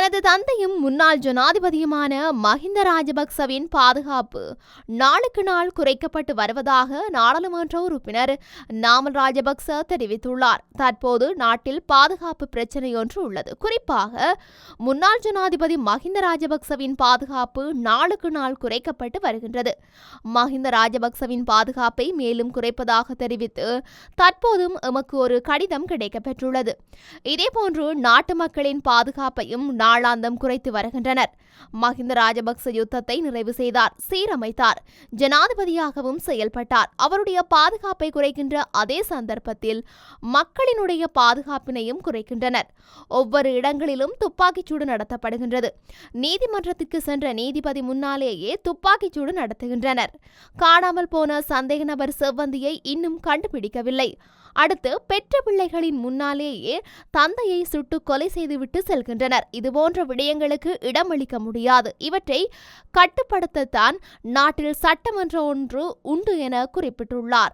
தனது தந்தையும் முன்னாள் ஜனாதிபதியுமான மஹிந்த ராஜபக்சவின் பாதுகாப்பு நாளுக்கு நாள் குறைக்கப்பட்டு வருவதாக நாடாளுமன்ற உறுப்பினர் நாமல் ராஜபக்ச தெரிவித்துள்ளார். தற்போது நாட்டில் பாதுகாப்பு பிரச்சினை ஒன்று உள்ளது. குறிப்பாக முன்னாள் ஜனாதிபதி மஹிந்த ராஜபக்சவின் பாதுகாப்பு நாளுக்கு நாள் குறைக்கப்பட்டு வருகின்றது. மஹிந்த ராஜபக்சவின் பாதுகாப்பை மேலும் குறைப்பதாக தெரிவித்து தற்போதும் எமக்கு ஒரு கடிதம் கிடைக்கப்பெற்றுள்ளது. இதேபோன்று நாட்டு மக்களின் பாதுகாப்பையும் நாளாந்தம் குறைத்து வருகின்றனர். மஹிந்த ராஜபக்ச யுத்தத்தை நிறைவு செய்தார், சீரமைத்தார், ஜனாதிபதியாகவும் செயல்பட்டார். அவருடைய பாதுகாப்பை குறைக்கின்ற அதே சந்தர்ப்பத்தில் மக்களினுடைய பாதுகாப்பினையும் குறைக்கின்றனர். ஒவ்வொரு இடங்களிலும் துப்பாக்கிச்சூடு நடத்தப்படுகின்றது. நீதிமன்றத்திற்கு சென்ற நீதிபதி முன்னாலேயே துப்பாக்கிச்சூடு நடத்துகின்றனர். காணாமல் போன சந்தேக நபர் செவ்வந்தியை இன்னும் கண்டுபிடிக்கவில்லை. அடுத்து பெற்ற பிள்ளைகளின் முன்னாலேயே தந்தையை சுட்டு கொலை செய்துவிட்டு செல்கின்றனர். இதுபோன்ற விடயங்களுக்கு இடமளிக்க முடியாது. இவற்றை கட்டுப்படுத்தத்தான் நாட்டில் சட்டமன்றம் ஒன்று உண்டு என குறிப்பிட்டுள்ளார்.